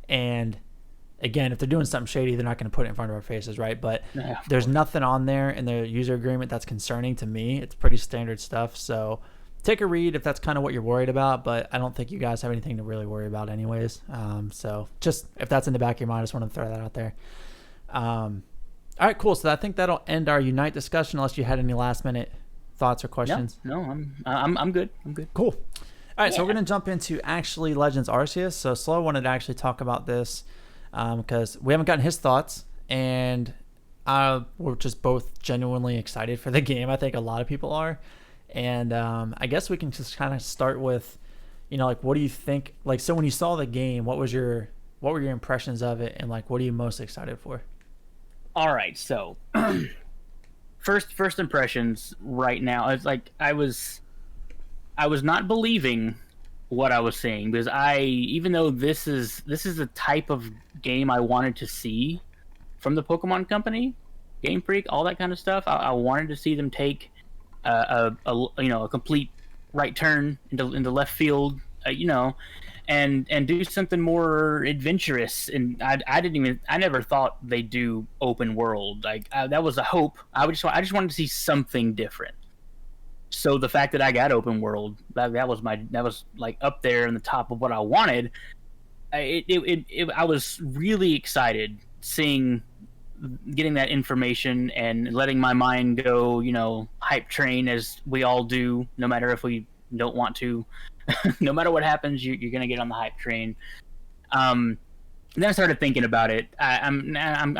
and again, if they're doing something shady, they're not going to put it in front of our faces, right? But Yeah, there's nothing on there in the user agreement that's concerning to me. It's pretty standard stuff. So take a read if that's kind of what you're worried about, but I don't think you guys have anything to really worry about anyways. So just if that's in the back of your mind, I just want to throw that out there. All right, cool. So I think that'll end our Unite discussion unless you had any last minute thoughts or questions. No, I'm good. I'm good. Cool. All right, so we're going to jump into actually Legends Arceus. So Slow wanted to actually talk about this because we haven't gotten his thoughts, and we're just both genuinely excited for the game. I think a lot of people are, and I guess we can just kind of start with, like what do you think? Like, so when you saw the game, what were your impressions of it, and like what are you most excited for? All right, so first impressions right now. It's like I was not believing what I was seeing because even though this is the type of game I wanted to see from the Pokemon Company, Game Freak, all that kind of stuff. I wanted to see them take a complete right turn into left field, and do something more adventurous. And I never thought they'd do open world. Like that was a hope. I just wanted to see something different. So the fact that I got open world, that was like up there in the top of what I wanted. I was really excited getting that information and letting my mind go, hype train as we all do, no matter if we don't want to, no matter what happens, you're gonna get on the hype train. Then I started thinking about it. I'm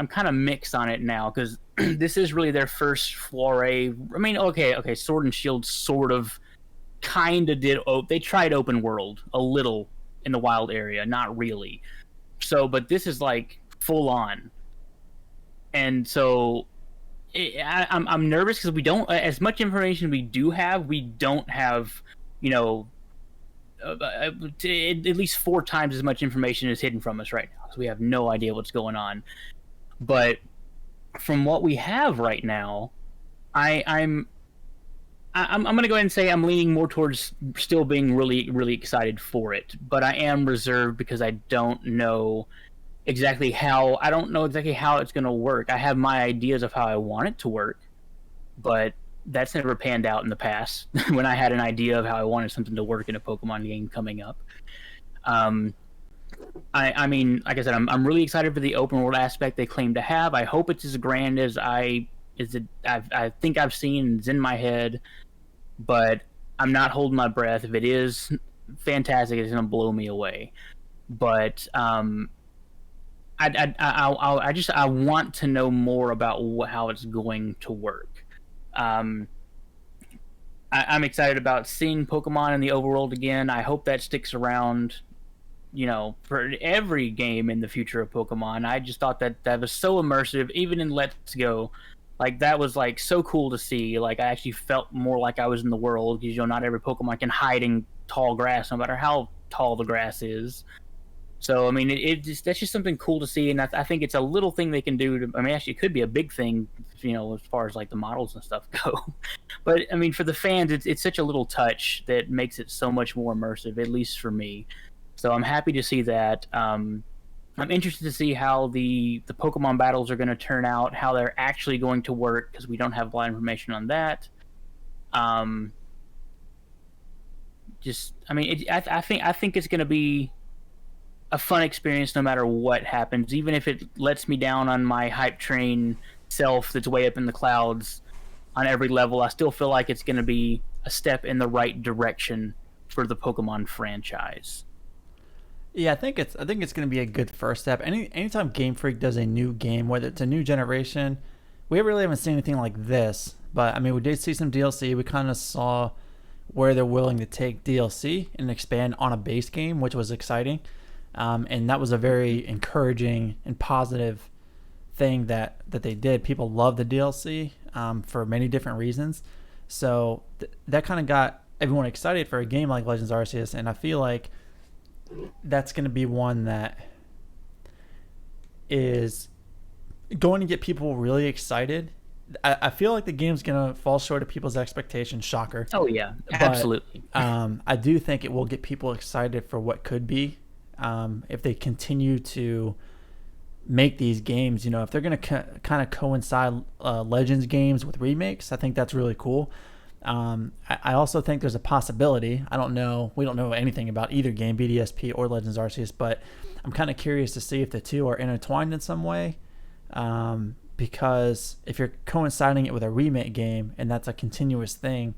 kind of mixed on it now because this is really their first foray. I mean, okay, Sword and Shield sort of, kind of did. They tried open world a little in the wild area, not really. So, but this is like full on, and so I'm nervous because we don't as much information we do have. We don't have, at least 4 times as much information is hidden from us right now. So we have no idea what's going on. But from what we have right now, I'm going to go ahead and say I'm leaning more towards still being really, really excited for it. But I am reserved because I don't know exactly how it's going to work. I have my ideas of how I want it to work, but that's never panned out in the past when I had an idea of how I wanted something to work in a Pokemon game coming up. I mean, like I said, I'm really excited for the open world aspect they claim to have. I hope it's as grand as I think I've seen. It's in my head, but I'm not holding my breath. If it is fantastic, it's gonna blow me away. But I want to know more about how it's going to work. Um, I'm excited about seeing Pokemon in the overworld again. I hope that sticks around, for every game in the future of Pokemon. I just thought that was so immersive, even in Let's Go. Like that was like so cool to see. Like I actually felt more like I was in the world because not every Pokemon can hide in tall grass, no matter how tall the grass is. So I mean, that's just something cool to see, and I think it's a little thing they can do. I mean, actually, it could be a big thing, as far as like the models and stuff go. But I mean, for the fans, it's such a little touch that makes it so much more immersive, at least for me. So I'm happy to see that. I'm interested to see how the Pokemon battles are going to turn out, how they're actually going to work, because we don't have a lot of information on that. Um, I mean, I think it's going to be a fun experience no matter what happens, even if it lets me down on my hype train self that's way up in the clouds on every level. I still feel like it's going to be a step in the right direction for the Pokemon franchise. Yeah, I think it's going to be a good first step. Anytime Game Freak does a new game, whether it's a new generation, we really haven't seen anything like this. But I mean, we did see some DLC. We kind of saw where they're willing to take DLC and expand on a base game, which was exciting. And that was a very encouraging and positive thing that they did. People love the DLC for many different reasons. So that kind of got everyone excited for a game like Legends Arceus, and I feel like that's going to be one that is going to get people really excited. I feel like the game's going to fall short of people's expectations. Shocker. Oh yeah, But absolutely. I do think it will get people excited for what could be if they continue to make these games. If they're going to kind of coincide Legends games with remakes, I think that's really cool. I also think there's a possibility. I don't know. We don't know anything about either game, BDSP or Legends Arceus, but I'm kind of curious to see if the two are intertwined in some way. Because if you're coinciding it with a remake game and that's a continuous thing,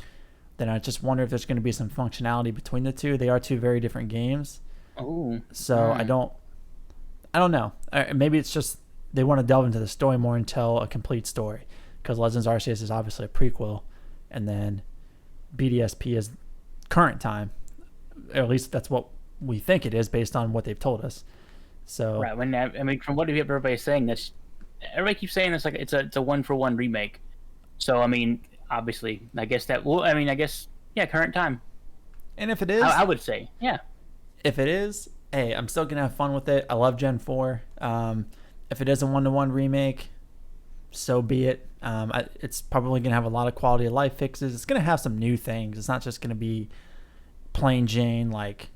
then I just wonder if there's going to be some functionality between the two. They are two very different games. Oh, So I don't know. Maybe it's just they want to delve into the story more and tell a complete story, because Legends Arceus is obviously a prequel, and then BDSP is current time. Or at least that's what we think it is based on what they've told us. So right. I mean, from what everybody's saying, that's everybody keeps saying it's like it's a 1-for-1 remake. So I mean, obviously, I guess that. Well, I mean, I guess yeah, current time. and if it is, I would say yeah. hey, I'm still gonna have fun with it. I love Gen 4. If it is a 1-to-1 remake, so be it. It's probably gonna have a lot of quality of life fixes. It's gonna have some new things. It's not just gonna be plain Jane. Like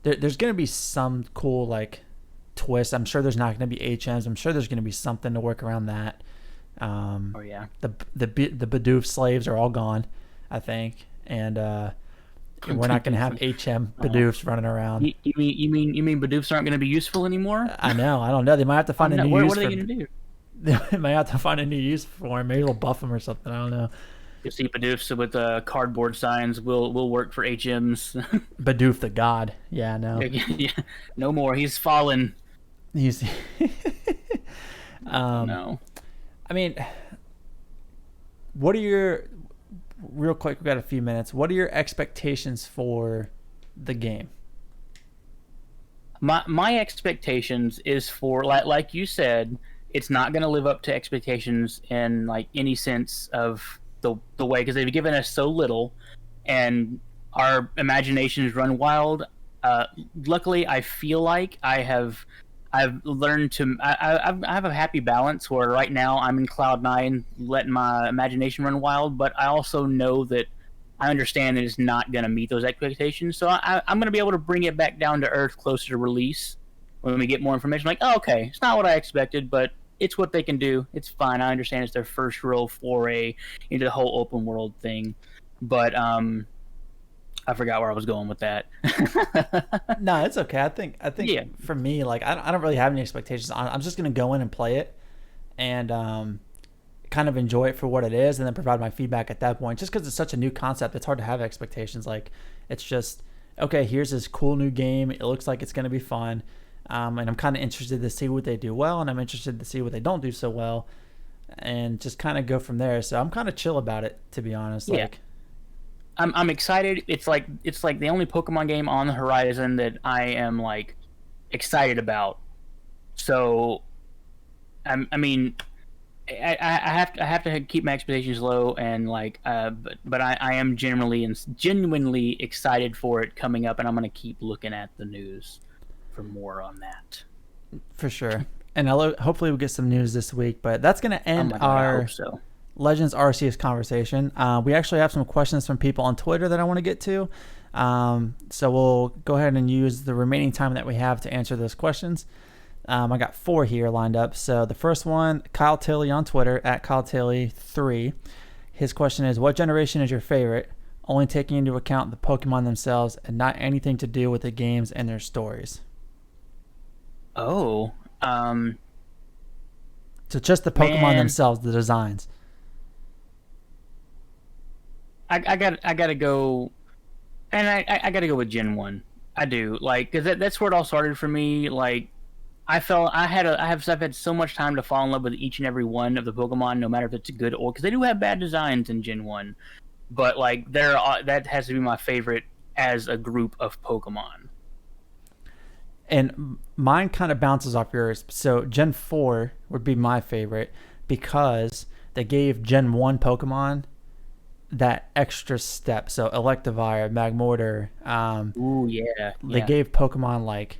there's gonna be some cool like twist. I'm sure there's not gonna be HMs. I'm sure there's gonna be something to work around that. Oh yeah. The Bidoof slaves are all gone, I think, and we're not going to have HM Bidoofs running around. You mean Bidoofs aren't going to be useful anymore? I know. I don't know. They might have to find a new use. What are they going to do? They might have to find a new use for him. Maybe they'll buff him or something. I don't know. You see Bidoofs with cardboard signs will work for HMs. Bidoof the god. Yeah, no. Yeah, no more. He's fallen. He's. No. I mean, what are your real quick? We got a few minutes. What are your expectations for the game? My expectations is for like you said, it's not going to live up to expectations in like any sense of the way, because they've given us so little, and our imaginations run wild. Luckily, I feel like I've learned to. I have a happy balance where right now I'm in cloud nine, letting my imagination run wild. But I also know that I understand that it's not going to meet those expectations. So I'm going to be able to bring it back down to earth, closer to release, when we get more information. Like, oh, okay, it's not what I expected, but it's what they can do. It's fine. I understand it's their first real foray into the whole open world thing, but I forgot where I was going with that. No, it's okay. I think Yeah, for me, like I don't really have any expectations. I'm just gonna go in and play it, and kind of enjoy it for what it is, and then provide my feedback at that point. Just because it's such a new concept, it's hard to have expectations. Like it's just okay. Here's this cool new game. It looks like it's gonna be fun, and I'm kind of interested to see what they do well, and I'm interested to see what they don't do so well, and just kind of go from there. So I'm kind of chill about it, to be honest. yeah. Like I'm excited. It's like the only Pokemon game on the horizon that I am like excited about. So I mean, I have to keep my expectations low and like but I am genuinely excited for it coming up, and I'm gonna keep looking at the news for more on that. for sure. And hopefully we'll get some news this week. But that's gonna Oh end my god, I our hope so. Legends Arceus conversation. We actually have some questions from people on Twitter that I want to get to. So we'll go ahead and use the remaining time that we have to answer those questions. I got 4 here lined up. So the first one, Kyle Tilley on Twitter at Kyle Tilley3. His question is, what generation is your favorite? Only taking into account the Pokemon themselves and not anything to do with the games and their stories. Oh, So just the Pokemon man, themselves, the designs. I gotta go, and I gotta go with Gen 1. I do, like, cause that's where it all started for me. Like, I've had so much time to fall in love with each and every one of the Pokemon, no matter if it's good or, because they do have bad designs in Gen 1, but like that has to be my favorite as a group of Pokemon. And mine kind of bounces off yours. So Gen 4 would be my favorite because they gave Gen 1 Pokemon that extra step. So Electivire, Magmortar, Ooh, yeah, they yeah, gave Pokemon like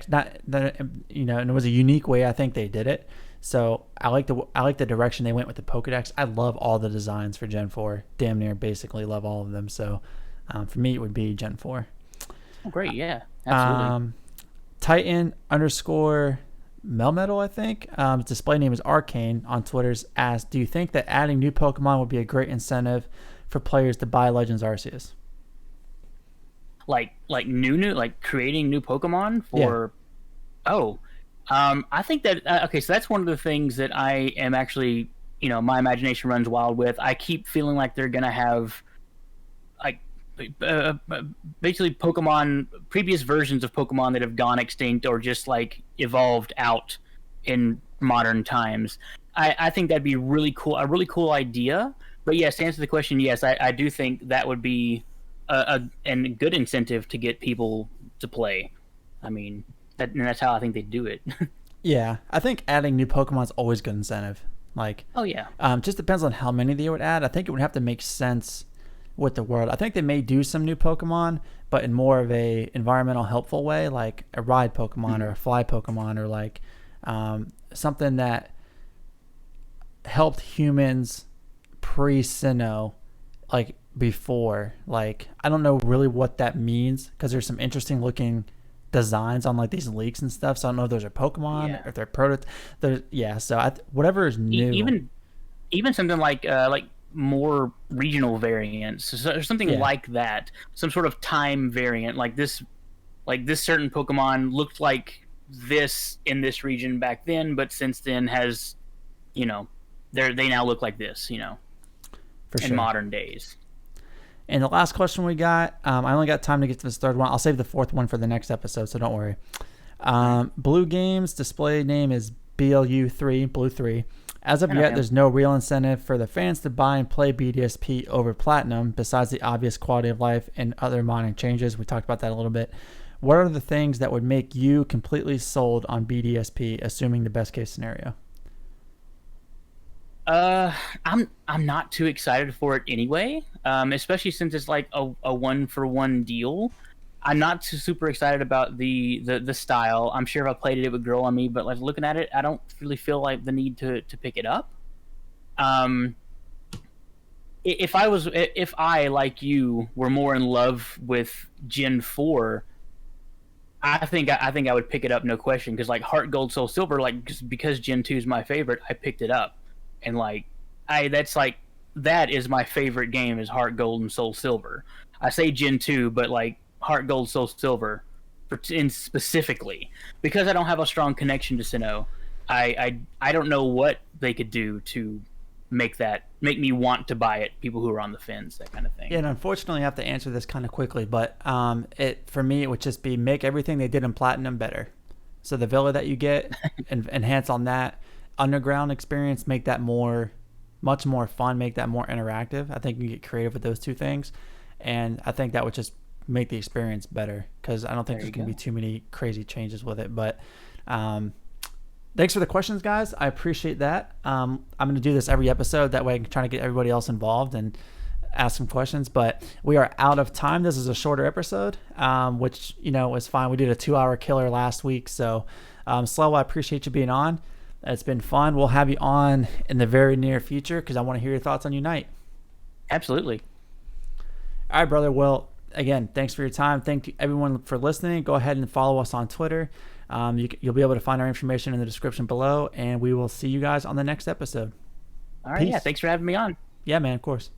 not that, and it was a unique way I think they did it. So I like the direction they went with the Pokedex. I love all the designs for Gen 4. Damn near basically love all of them. So for me it would be Gen 4. oh, great, yeah, absolutely. Um, Titan underscore Melmetal, I think. His display name is Arcane on Twitter's asked, do you think that adding new Pokemon would be a great incentive for players to buy Legends Arceus? Like new like creating new Pokemon Yeah. for. Oh, I think that okay. So that's one of the things that I am actually, my imagination runs wild with. I keep feeling like they're gonna have like basically Pokemon, previous versions of Pokemon that have gone extinct or just like evolved out in modern times. I think that'd be really cool, a really cool idea. But yes, to answer the question, yes, I do think that would be a good incentive to get people to play. I mean, and that's how I think they do it. Yeah. I think adding new Pokemon is always good incentive. Like, Oh yeah, just depends on how many they would add. I think it would have to make sense with the world. I think they may do some new Pokemon, but in more of a environmental helpful way, like a ride Pokemon or a fly Pokemon, or like something that helped humans pre-Sinnoh, like before. Like I don't know really what that means because there's some interesting looking designs on like these leaks and stuff. So I don't know if those are Pokemon yeah. or if they're proto. Yeah. So whatever is new. Even something like more regional variants, or something Yeah. like that, some sort of time variant, like this certain Pokemon looked like this in this region back then, but since then has, you know, they now look like this, For in sure. modern days. And the last question we got, I only got time to get to this third one. I'll save the fourth one for the next episode, so don't worry. Blue Games display name is BLU3, Blue 3. As of I know yet, him. there's no real incentive for the fans to buy and play BDSP over Platinum, besides the obvious quality of life and other modding changes. We talked about that a little bit. What are the things that would make you completely sold on BDSP, assuming the best case scenario? I'm not too excited for it anyway. Especially since it's like a one for one deal. I'm not too super excited about the style. I'm sure if I played it, it would grow on me. But like looking at it, I don't really feel like the need to pick it up. Um, if I like you were more in love with Gen 4, I think I would pick it up, no question, because like Heart Gold Soul Silver, like because Gen 2 is my favorite, I picked it up, and like I that's like that is my favorite game is Heart Gold and Soul Silver. I say Gen 2, but like Heart Gold, Soul Silver in specifically, because I don't have a strong connection to Sinnoh. I don't know what they could do to make me want to buy it. People who are on the fence, that kind of thing. Yeah, and unfortunately, I have to answer this kind of quickly, but for me, it would just be make everything they did in Platinum better. So the villa that you get, and enhance on that. Underground experience, make that much more fun, make that more interactive. I think you can get creative with those two things, and I think that would just make the experience better, because I don't think there's going to be too many crazy changes with it. But thanks for the questions, guys. I appreciate that. I'm going to do this every episode. That way I can try to get everybody else involved and ask some questions. But we are out of time. This is a shorter episode, which, is fine. We did a 2-hour killer last week. So, Slow, I appreciate you being on. It's been fun. We'll have you on in the very near future, because I want to hear your thoughts on Unite. Absolutely. All right, brother. Well, again, thanks for your time. Thank you, everyone, for listening. Go ahead and follow us on Twitter. You'll be able to find our information in the description below, and we will see you guys on the next episode. All right. Peace. Yeah. Thanks for having me on. Yeah, man. Of course.